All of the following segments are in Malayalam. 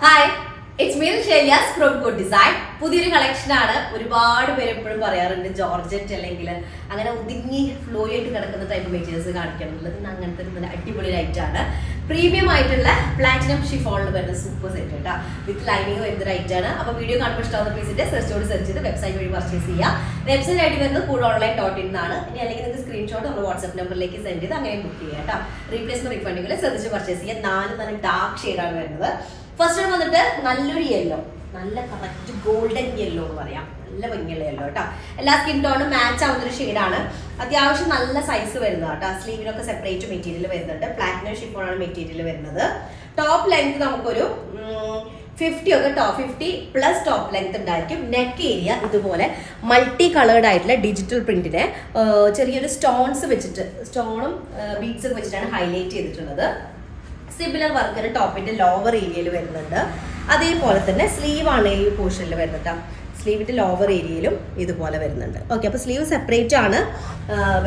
Hi, it's me Sheliyas from Good Design. പുതിയൊരു കളക്ഷനാണ്. ഒരുപാട് പേര് എപ്പോഴും പറയാറുണ്ട് ജോർജറ്റ് അല്ലെങ്കിൽ അങ്ങനെ ഒതുങ്ങി ഫ്ലോ ആയിട്ട് കിടക്കുന്ന ടൈപ്പ് മെറ്റീരിയൽസ് കാണിക്കാനുള്ളത്. ഇന്ന് അങ്ങനത്തെ ഒരു നല്ല അടിപൊളി ലൈറ്റാണ്. പ്രീമിയം ആയിട്ടുള്ള പ്ലാറ്റിനം ഷിഫോണിൽ വരുന്ന സൂപ്പർ സെറ്റ് കേട്ടോ. വിത്ത് ലൈനിങ് വരുന്ന റൈറ്റാണ്. അപ്പോൾ വീഡിയോ കാണുമ്പോൾ ഇഷ്ടമാവുന്ന പ്ലേസിന്റെ സെർച്ച് ചെയ്ത് വെബ്സൈറ്റ് വഴി പർച്ചേസ് ചെയ്യുക. വെബ്സൈറ്റ് ഐഡി വരുന്നത് cool.online.in എന്നാണ്. ഇനി അല്ലെങ്കിൽ നിങ്ങൾക്ക് സ്ക്രീൻഷോട്ട് നമ്മുടെ വാട്സ്ആപ്പ് നമ്പറിലേക്ക് സെൻഡ് ചെയ്ത് അങ്ങനെ ബുക്ക് ചെയ്യുക കേട്ടോ. റീപ്ലേസ്മെന്റ് റീഫണ്ടിങ്ങിൽ ശ്രദ്ധിച്ച് പർച്ചേസ് ചെയ്യുക. 4 നല്ല ഡാർക്ക് ഷെയ്ഡാണ് വരുന്നത്. ഫസ്റ്റ് വൺ വന്നിട്ട് നല്ലൊരു യെല്ലോ, നല്ല കറക്റ്റ് ഗോൾഡൻ യെല്ലോ എന്ന് പറയാം. നല്ല ഭംഗിയുള്ള യെല്ലോ കേട്ടോ. എല്ലാ സ്കിൻ ടോണും മാച്ച് ആവുന്ന ഒരു ഷെയ്ഡാണ്. അത്യാവശ്യം നല്ല സൈസ് വരുന്നത് കേട്ടോ. സ്ലീവിനൊക്കെ സെപ്പറേറ്റ് മെറ്റീരിയൽ വരുന്നുണ്ട്. പ്ലാറ്റിനം ഷിഫോണാണ് മെറ്റീരിയൽ വരുന്നത്. ടോപ്പ് ലെങ്ത് നമുക്കൊരു 50 ഒക്കെ 50+ ടോപ്പ് ലെങ്ത് ഉണ്ടായിരിക്കും. നെക്ക് ഏരിയ ഇതുപോലെ മൾട്ടി കളേർഡ് ആയിട്ടുള്ള ഡിജിറ്റൽ പ്രിന്റിനെ ചെറിയൊരു സ്റ്റോൺസ് വെച്ചിട്ട് സ്റ്റോണും ബീഡ്സ് ഒക്കെ വെച്ചിട്ടാണ് ഹൈലൈറ്റ് ചെയ്തിട്ടുള്ളത്. സിമിലർ വർക്കിന് ടോപ്പിന്റെ ലോവർ ഏരിയയിൽ വരുന്നുണ്ട്. അതേപോലെ തന്നെ സ്ലീവ് ആണ് ഈ പോർഷനിൽ വരുന്നത്. സ്ലീവിന്റെ ലോവർ ഏരിയയിലും ഇതുപോലെ വരുന്നുണ്ട്. ഓക്കെ, അപ്പോൾ സ്ലീവ് സെപ്പറേറ്റ് ആണ്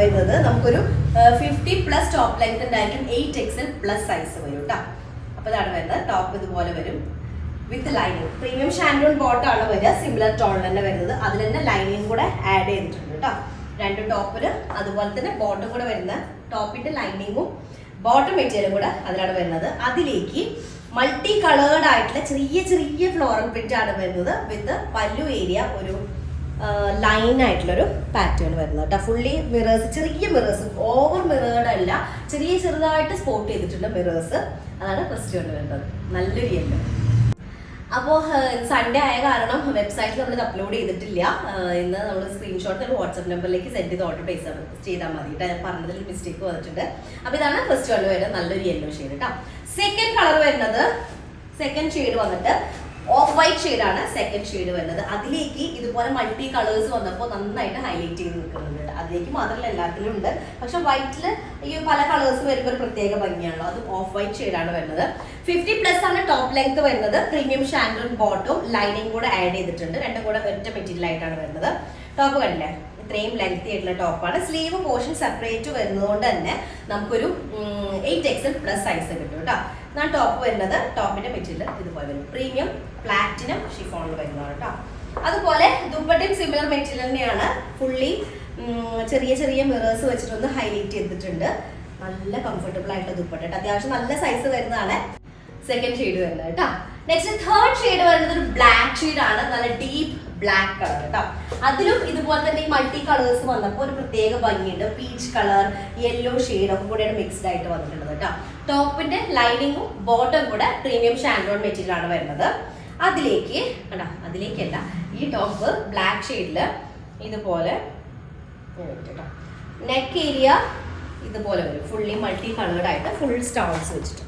വരുന്നത്. നമുക്കൊരു 50+ ടോപ്പ് ലെങ്ത് ഉണ്ടായിരിക്കും. 8XL+ സൈസ് വരും കേട്ടോ. അപ്പോൾ ഇതാണ് വരുന്നത്. ടോപ്പ് ഇതുപോലെ വരും വിത്ത് ലൈനിങ്. പ്രീമിയം ഷാൻഡോൺ ബോട്ടാണ് വരിക. സിമിലർ ടോൺ തന്നെ വരുന്നത്. അതിൽ തന്നെ ലൈനിങ് കൂടെ ആഡ് ചെയ്തിട്ടുണ്ട് കേട്ടോ. 2 ടോപ്പിന് അതുപോലെ തന്നെ ബോട്ടം കൂടെ വരുന്ന ടോപ്പിന്റെ ലൈനിങ്ങും ബോട്ടം മെറ്റീരിയലും കൂടെ അതിലാണ് വരുന്നത്. അതിലേക്ക് മൾട്ടി കളേർഡ് ആയിട്ടുള്ള ചെറിയ ഫ്ലോറൽ പ്രിന്റ് ആണ് വരുന്നത്. വിത്ത് പല്ലു ഏരിയ ഒരു ലൈൻ ആയിട്ടുള്ളൊരു പാറ്റേൺ വരുന്നത് കേട്ടോ. ഫുള്ളി മിറേഴ്സ്, ചെറിയ മിറേഴ്സ്, ഓവർ മിറേർഡ് അല്ല, ചെറുതായിട്ട് സ്പോട്ട് ചെയ്തിട്ടുണ്ട് മിറേഴ്സ്. അതാണ് ഫസ്റ്റ് കൊണ്ട് വരുന്നത്. നല്ലൊരു യെല്ലോ. അപ്പോൾ സൺഡേ ആയ കാരണം വെബ്സൈറ്റിൽ നമ്മൾ ഇത് അപ്ലോഡ് ചെയ്തിട്ടില്ല. ഇന്ന് നമ്മൾ സ്ക്രീൻഷോട്ട് വാട്സ്ആപ്പ് നമ്പറിലേക്ക് സെൻഡ് ചെയ്ത് ഓർഡർ പ്ലേസ് ചെയ്താൽ മതി കേട്ടോ. ഞാൻ പറഞ്ഞതിൽ മിസ്റ്റേക്ക് വന്നിട്ടുണ്ട്. അപ്പോൾ ഇതാണ് ഫസ്റ്റ് കളർ വരുന്നത്. നല്ലൊരു യെല്ലോ ഷെയ്ഡ് കേട്ടോ. സെക്കൻഡ് കളർ വരുന്നത്, സെക്കൻഡ് ഷെയ്ഡ് വന്നിട്ട് ഓഫ് വൈറ്റ് ഷെയ്ഡാണ് സെക്കൻഡ് ഷെയ്ഡ് വരുന്നത്. അതിലേക്ക് ഇതുപോലെ മൾട്ടി കളേഴ്സ് വന്നപ്പോൾ നന്നായിട്ട് ഹൈലൈറ്റ് ചെയ്ത് നിൽക്കുന്നുണ്ട്. അതിലേക്ക് മാത്രമല്ല എല്ലാത്തിലും ഉണ്ട്. പക്ഷെ വൈറ്റിൽ ഈ പല കളേഴ്സ് വരുമ്പോൾ ഒരു പ്രത്യേക ഭംഗിയാണല്ലോ. അത് ഓഫ് വൈറ്റ് ഷെയ്ഡാണ് വരുന്നത്. 50+ ആണ് ടോപ്പ് ലെങ്ത് വരുന്നത്. പ്രീമിയം ഷാൻഡോൺ ബോട്ടും ലൈനിങ് കൂടെ ആഡ് ചെയ്തിട്ടുണ്ട്. രണ്ടും കൂടെ ഒറ്റ മെറ്റീരിയൽ ആയിട്ടാണ് വരുന്നത്. ടോപ്പ് കണ്ടില്ലേ, ഇത്രയും ലെങ്തി ആയിട്ടുള്ള ടോപ്പാണ്. സ്ലീവ് പോർഷൻ സെപ്പറേറ്റ് വരുന്നതുകൊണ്ട് തന്നെ നമുക്കൊരു 8XL+ സൈസ് കിട്ടും കേട്ടോ. ഞാൻ ടോപ്പ് വരുന്നത്, ടോപ്പിന്റെ മെറ്റീരിയൽ ഇതുപോലെ വരും. പ്രീമിയം പ്ലാറ്റിനം ഷിഫോണിൽ വരുന്നതാണ് കേട്ടോ. അതുപോലെ ദുപ്പട്ടയും സിമിലർ മെറ്റീരിയൽ തന്നെയാണ്. ഫുള്ളി ചെറിയ മിറേഴ്സ് വെച്ചിട്ടൊന്ന് ഹൈലൈറ്റ് ചെയ്തിട്ടുണ്ട്. നല്ല കംഫർട്ടബിൾ ആയിട്ടുള്ള ദുപ്പട്ട കേട്ടോ. അത്യാവശ്യം നല്ല സൈസ് വരുന്നതാണ്. സെക്കൻഡ് ഷെയ്ഡ് വരുന്നത് കേട്ടോ. നെക്സ്റ്റ് തേർഡ് ഷെയ്ഡ് വരുന്നത് ഒരു ബ്ലാക്ക് ഷെയ്ഡാണ്. നല്ല ഡീപ്പ് ബ്ലാക്ക് കളർ കേട്ടോ. അതിലും ഇതുപോലെ തന്നെ ഈ മൾട്ടി കളേഴ്സ് വന്നപ്പോൾ ഒരു പ്രത്യേക ഭംഗിയുണ്ട്. പീച്ച് കളർ, യെല്ലോ ഷെയ്ഡ് ഒക്കെ കൂടെയാണ് മിക്സ്ഡ് ആയിട്ട് വന്നിട്ടുള്ളത് കേട്ടോ. ടോപ്പിന്റെ ലൈനിങ്ങും ബോട്ടം കൂടെ പ്രീമിയം ഷാൻഡോൺ മെറ്റീരിയൽ ആണ് വരുന്നത്. അതിലേക്ക് കേട്ടോ, അതിലേക്കല്ല, ഈ ടോപ്പ് ബ്ലാക്ക് ഷെയ്ഡില് ഇതുപോലെ കേട്ടോ. നെക്ക് ഏരിയ ഇതുപോലെ വരും. ഫുള്ളി മൾട്ടി കളേർഡ് ആയിട്ട് ഫുൾ സ്റ്റോൺസ് വെച്ചിട്ട്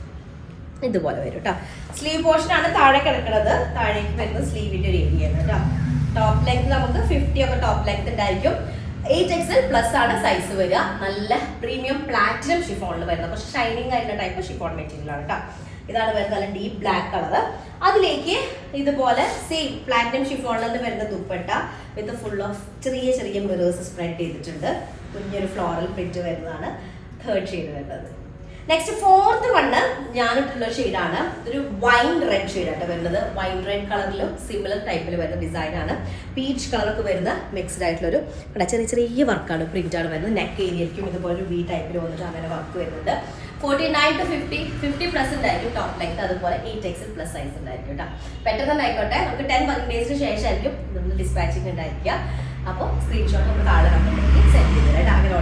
ഇതുപോലെ വരും കേട്ടോ. സ്ലീവ് പോർഷൻ ആണ് താഴെ കിടക്കുന്നത്. താഴേക്ക് വരുന്നത് സ്ലീവിന്റെ ഒരു ഏരിയ ആണ് കേട്ടോ. ടോപ്പ് ലെങ്ത് നമുക്ക് 50 ഒക്കെ ടോപ്പ് ലെങ്ത് ഉണ്ടായിരിക്കും. 8XL+ ആണ് സൈസ് വരിക. നല്ല പ്രീമിയം പ്ലാറ്റിനം ഷിഫോണിൽ വരുന്നത്. പക്ഷെ ഷൈനിങ് ആയിട്ടുള്ള ടൈപ്പ് ഷിഫോൺ മെറ്റീരിയൽ ആണ് കേട്ടോ. ഇതാണ് വരുന്നത്. നല്ല ഡീപ്പ് ബ്ലാക്ക് കളർ. അതിലേക്ക് ഇതുപോലെ സെയിം പ്ലാറ്റിനം ഷിഫോണിൽ നിന്ന് വരുന്ന ദുപ്പട്ട വിത്ത് ഫുൾ ഓഫ് ചെറിയ മിറേഴ്സ് സ്പ്രെഡ് ചെയ്തിട്ടുണ്ട്. കുഞ്ഞൊരു ഫ്ലോറൽ പ്രിന്റ് വരുന്നതാണ് തേർഡ് ഷെയ്ഡ് വരുന്നത്. നെക്സ്റ്റ് ഫോർത്ത് വണ്ണ് ഞാനിട്ടുള്ള ഷെയ്ഡാണ്. ഒരു വൈൻ റെഡ് ഷെയ്ഡായിട്ട് വരുന്നത്. വൈൻ റെഡ് കളറിലും സിമിലർ ടൈപ്പിൽ വരുന്ന ഡിസൈനാണ്. പീച്ച് കളറൊക്കെ വരുന്ന മിക്സ്ഡ് ആയിട്ടുള്ളൊരു ചെറിയ വർക്കാണ്, പ്രിന്റാണ് വരുന്നത്. നെക്ക് ഏരിയയിലേക്കും ഇതുപോലെ ഒരു വി ടൈപ്പിൽ വന്നിട്ട് അങ്ങനെ വർക്ക് വരുന്നുണ്ട്. 49 to 50+ ഉണ്ടായിരിക്കും ടോപ്പ് ലെങ്ത്. അതുപോലെ 8XL+ സൈസ് ഉണ്ടായിരിക്കും കേട്ടോ. പെട്ടെന്ന് തന്നെ ആയിക്കോട്ടെ. നമുക്ക് 10 വർക്കിംഗ് ഡേയ്സിന് ശേഷമായിരിക്കും നമ്മൾ ഡിസ്പാച്ചിങ് ഉണ്ടായിരിക്കുക. അപ്പോൾ സ്ക്രീൻഷോട്ട് നമ്മൾ താഴെ നമ്പറിലേക്ക് സെൻഡ് ചെയ്ത് തരാം. അങ്ങനെ